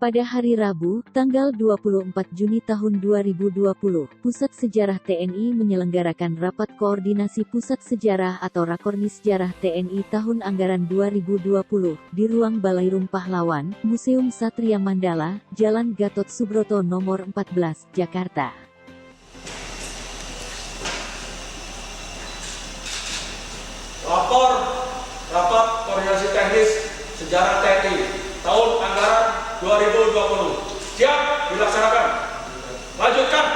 Pada hari Rabu, tanggal 24 Juni tahun 2020, Pusat Sejarah TNI menyelenggarakan Rapat Koordinasi Pusat Sejarah atau Rakornis Sejarah TNI Tahun Anggaran 2020 di Ruang Balairum Pahlawan, Museum Satria Mandala, Jalan Gatot Subroto Nomor 14, Jakarta. Lapor Rapat Koordinasi Teknis Sejarah TNI Tahun Anggaran 2020. Siap dilaksanakan. Lanjutkan.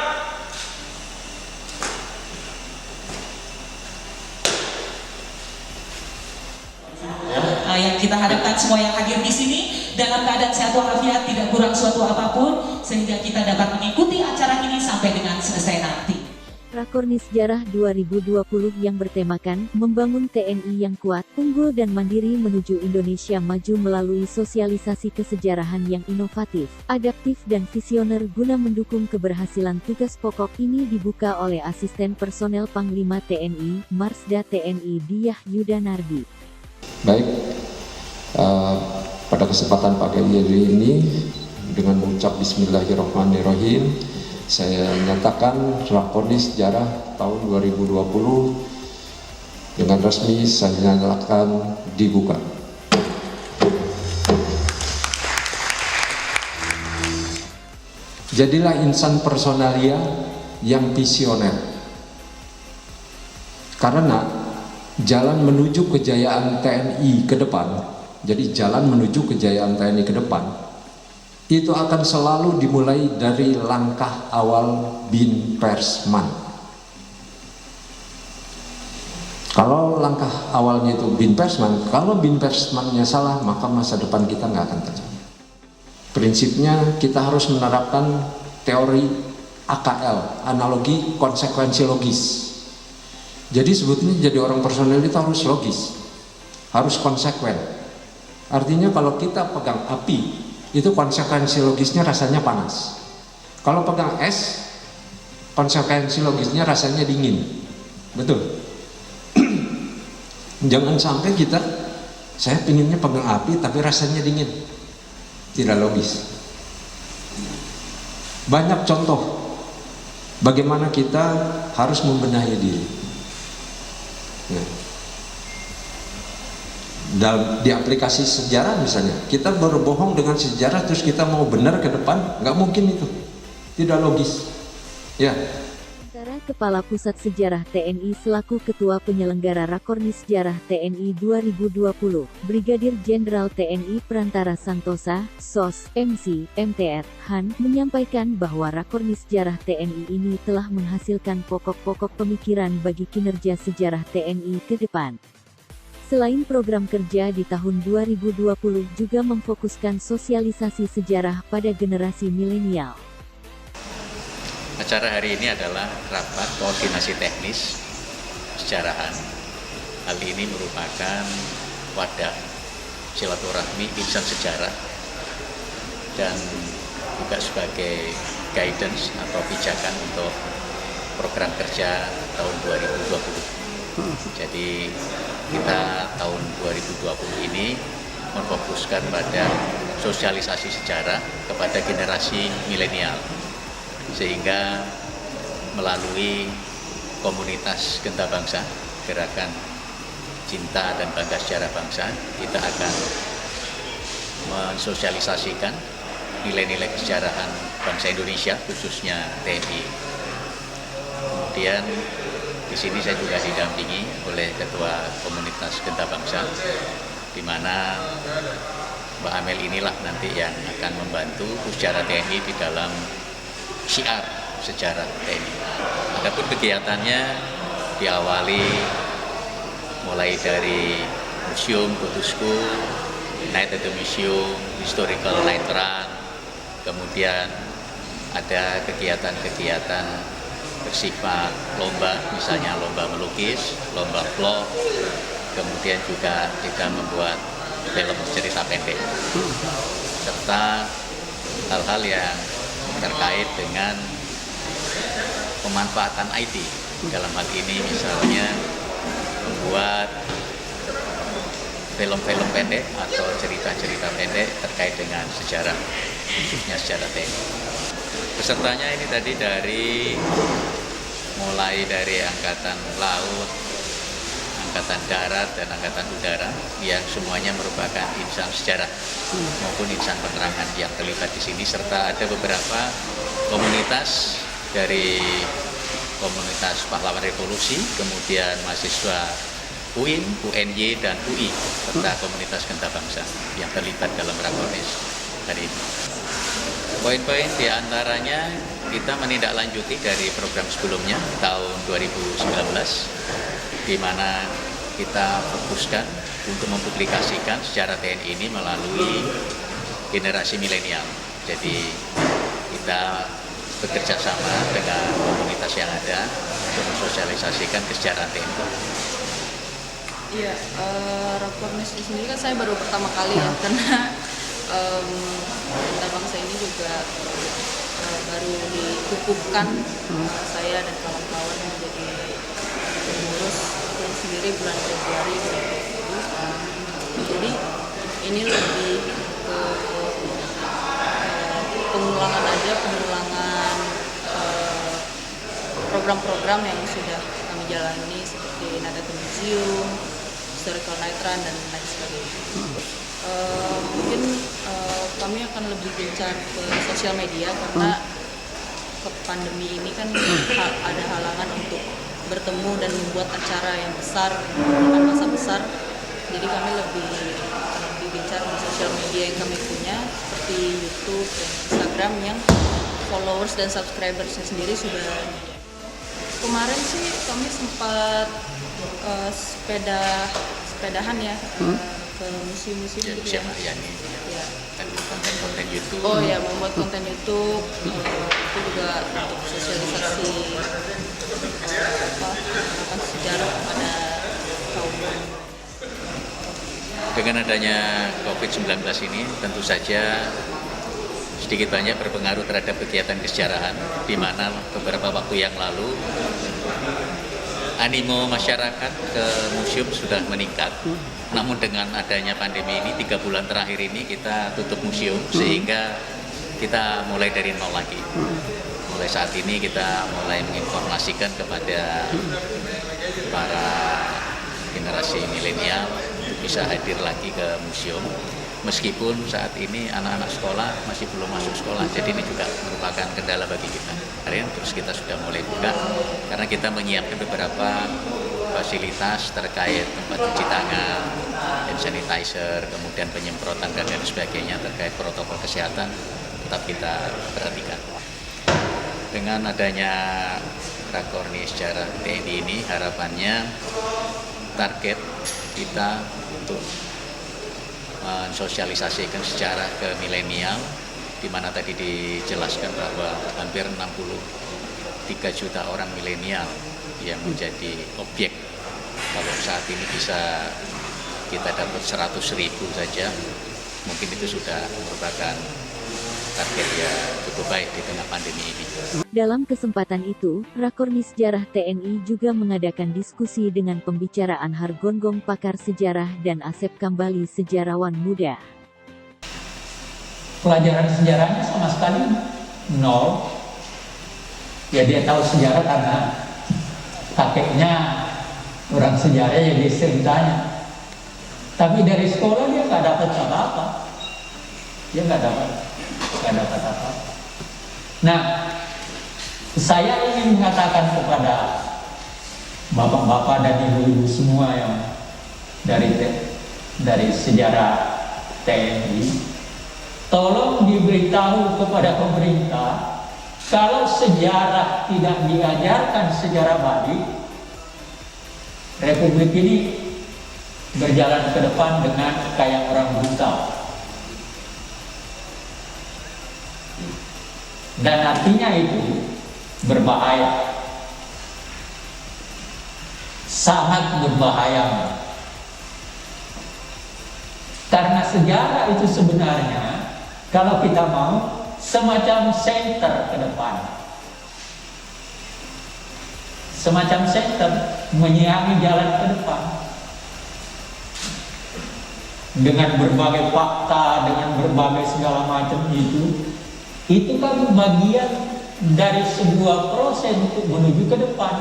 Yang kita harapkan semua yang hadir di sini dalam keadaan sehat walafiat, tidak kurang suatu apapun, sehingga kita dapat mengikuti acara ini sampai dengan selesai nanti. Rakornis Sejarah 2020 yang bertemakan membangun TNI yang kuat, unggul dan mandiri menuju Indonesia maju melalui sosialisasi kesejarahan yang inovatif, adaptif dan visioner guna mendukung keberhasilan tugas pokok ini dibuka oleh Asisten Personel Panglima TNI, Marsda TNI Diah Yudanardi. Baik, pada kesempatan pagi hari ini dengan mengucap Bismillahirrahmanirrahim, saya nyatakan Rakornis Sejarah tahun 2020 dengan resmi saya nyatakan dibuka. Jadilah insan personalia yang visioner, karena jalan menuju kejayaan TNI ke depan, jadi jalan menuju kejayaan TNI ke depan itu akan selalu dimulai dari langkah awal Bin Persman. Kalau langkah awalnya itu Bin Persman, kalau Bin Persmannya salah, maka masa depan kita nggak akan tercapai. Prinsipnya kita harus menerapkan teori AKL, analogi konsekuensi logis. Jadi sebetulnya jadi orang personel itu harus logis, harus konsekuen. Artinya kalau kita pegang api, itu konsekuensi logisnya rasanya panas. Kalau pegang es, konsekuensi logisnya rasanya dingin. Betul. Jangan sampai saya pinginnya pegang api tapi rasanya dingin. Tidak logis. Banyak contoh bagaimana kita harus membenahi diri. Di aplikasi sejarah misalnya, kita berbohong dengan sejarah terus kita mau benar ke depan, nggak mungkin itu, tidak logis. Ya. Sementara Kepala Pusat Sejarah TNI selaku Ketua Penyelenggara Rakornis Sejarah TNI 2020, Brigadir Jenderal TNI Prantara Santosa, SOS, MC, MTR, Han, menyampaikan bahwa Rakornis Sejarah TNI ini telah menghasilkan pokok-pokok pemikiran bagi kinerja sejarah TNI ke depan. Selain program kerja di tahun 2020 juga memfokuskan sosialisasi sejarah pada generasi milenial. Acara hari ini adalah Rapat Koordinasi Teknis Sejarahan. Hal ini merupakan wadah silaturahmi insan sejarah dan juga sebagai guidance atau pijakan untuk program kerja tahun 2020. Jadi kita tahun 2020 ini memfokuskan pada sosialisasi sejarah kepada generasi milenial, sehingga melalui komunitas Genta Bangsa, Gerakan Cinta dan Bangga Sejarah Bangsa, kita akan mensosialisasikan nilai-nilai kesejarahan bangsa Indonesia, khususnya TNI. Kemudian di sini saya juga didampingi oleh Ketua Komunitas Genta Bangsa, di mana Mbak Amel inilah nanti yang akan membantu sejarah TNI di dalam syiar sejarah TNI. Adapun kegiatannya diawali mulai dari museum, go to school, night at the museum, historical night run, kemudian ada kegiatan-kegiatan bersifat lomba, misalnya lomba melukis, lomba vlog, kemudian juga kita membuat film cerita pendek, serta hal-hal yang terkait dengan pemanfaatan IT. Dalam hal ini misalnya membuat film-film pendek atau cerita-cerita pendek terkait dengan sejarah, khususnya sejarah TNI. Pesertanya ini tadi mulai dari Angkatan Laut, Angkatan Darat, dan Angkatan Udara yang semuanya merupakan insan sejarah maupun insan penerangan yang terlibat di sini, serta ada beberapa komunitas dari komunitas pahlawan revolusi, kemudian mahasiswa UIN, UNY, dan UI, serta komunitas Genta Bangsa yang terlibat dalam Rakornis hari ini. Poin-poin diantaranya kita menindaklanjuti dari program sebelumnya tahun 2019, di mana kita fokuskan untuk mempublikasikan sejarah TNI ini melalui generasi milenial. Jadi kita bekerja sama dengan komunitas yang ada untuk mensosialisasikan kesejahteraan TNI. Iya, Rakornis di sini kan saya baru pertama kali ya, karena Genta Bangsa ini juga baru dikukuhkan saya dan kawan-kawan menjadi pengurus sendiri bulan Februari 2020. Jadi ini lebih ke pengulangan program-program yang sudah kami jalani seperti Nadatul Museum, Historical Night Run, dan lain sebagainya. Mungkin kami akan lebih gencar ke sosial media karena ke pandemi ini kan ada halangan untuk bertemu dan membuat acara yang besar dengan masa besar. Jadi kami lebih gencar di sosial media yang kami punya seperti YouTube dan Instagram yang followers dan subscribersnya sendiri sudah. Kemarin sih kami sempat sepedahan ya ke museum-museum gitu ya. Ya. Dan konten-konten YouTube. Oh ya, membuat konten YouTube itu juga untuk sosialisasi tentang sejarah kepada kaum. Dengan adanya COVID-19 ini tentu saja sedikit banyak berpengaruh terhadap kegiatan kesejarahan, di mana beberapa waktu yang lalu animo masyarakat ke museum sudah meningkat. Namun dengan adanya pandemi ini, 3 bulan terakhir ini kita tutup museum, sehingga kita mulai dari nol lagi. Mulai saat ini kita mulai menginformasikan kepada para generasi milenial untuk bisa hadir lagi ke museum. Meskipun saat ini anak-anak sekolah masih belum masuk sekolah, jadi ini juga merupakan kendala bagi kita. Hari ini terus kita sudah mulai buka, karena kita menyiapkan beberapa fasilitas terkait tempat cuci tangan, hand sanitizer, kemudian penyemprotan dan lain sebagainya terkait protokol kesehatan tetap kita perhatikan. Dengan adanya Rakornis Sejarah TNI ini, harapannya target kita untuk mensosialisasikan sejarah ke milenial, di mana tadi dijelaskan bahwa hampir 63 juta orang milenial yang menjadi objek. Kalau saat ini bisa kita dapat 100.000 saja, mungkin itu sudah merupakan target yang cukup baik di tengah pandemi ini. Dalam kesempatan itu, Rakornis Sejarah TNI juga mengadakan diskusi dengan pembicaraan Hargonggong pakar sejarah dan Asep Kambali sejarawan muda. Pelajaran sejarahnya sama sekali nol. Ya dia tahu sejarah karena kakeknya orang sejarah, ya dia sering tanya. Tapi dari sekolah dia nggak dapat apa-apa. Dia nggak dapat apa. Nah, saya ingin mengatakan kepada bapak-bapak dan ibu-ibu semua yang dari sejarah TNI, tolong diberitahu kepada pemerintah, kalau sejarah tidak diajarkan sejarah balik, Republik ini berjalan ke depan dengan kayak orang buta. Dan artinya itu berbahaya, sangat berbahaya. Karena sejarah itu sebenarnya, kalau kita mau, semacam center ke depan, semacam center menyiangi jalan ke depan. dengan berbagai fakta, dengan berbagai segala macam itu kan bagian dari sebuah proses untuk menuju ke depan.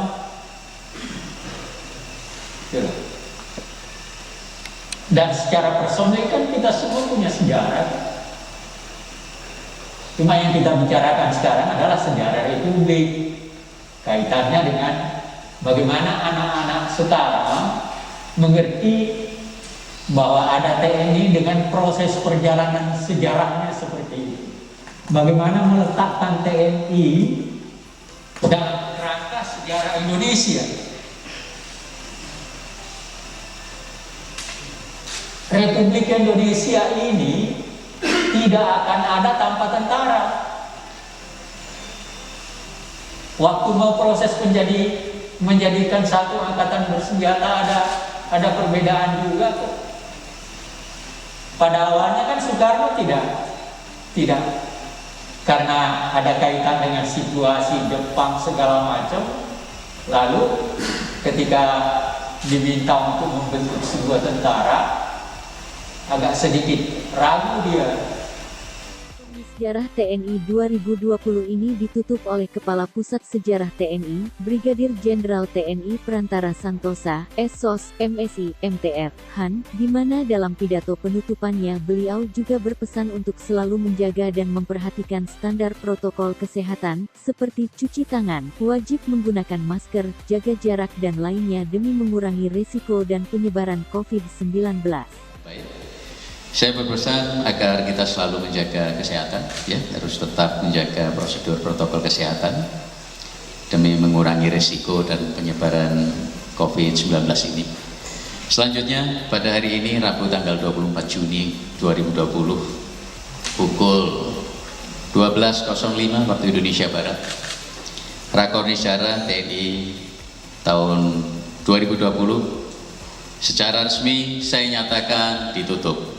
Dan secara personal kan kita semua punya sejarah. Cuma yang kita bicarakan sekarang adalah sejarah Republik. Kaitannya dengan bagaimana anak-anak sekarang mengerti bahwa ada TNI dengan proses perjalanan sejarahnya seperti ini. Bagaimana meletakkan TNI dalam kerangka sejarah Indonesia. Republik Indonesia ini tidak akan ada tanpa tentara. Waktu mau proses menjadikan satu angkatan bersenjata ada perbedaan juga kok. Pada awalnya kan Soekarno tidak, karena ada kaitan dengan situasi Jepang segala macam. Lalu ketika diminta untuk membentuk sebuah tentara, agak sedikit ragu dia. Sejarah TNI 2020 ini ditutup oleh Kepala Pusat Sejarah TNI, Brigadir Jenderal TNI Prantara Santosa, SOS, MSI, MTR, Han, di mana dalam pidato penutupannya beliau juga berpesan untuk selalu menjaga dan memperhatikan standar protokol kesehatan, seperti cuci tangan, wajib menggunakan masker, jaga jarak dan lainnya demi mengurangi risiko dan penyebaran COVID-19. Baik. Saya berpesan agar kita selalu menjaga kesehatan, ya, harus tetap menjaga prosedur protokol kesehatan demi mengurangi risiko dan penyebaran COVID-19 ini. Selanjutnya, pada hari ini, Rabu tanggal 24 Juni 2020, pukul 12.05 waktu Indonesia Barat, Rakornis Sejarah TNI tahun 2020 secara resmi saya nyatakan ditutup.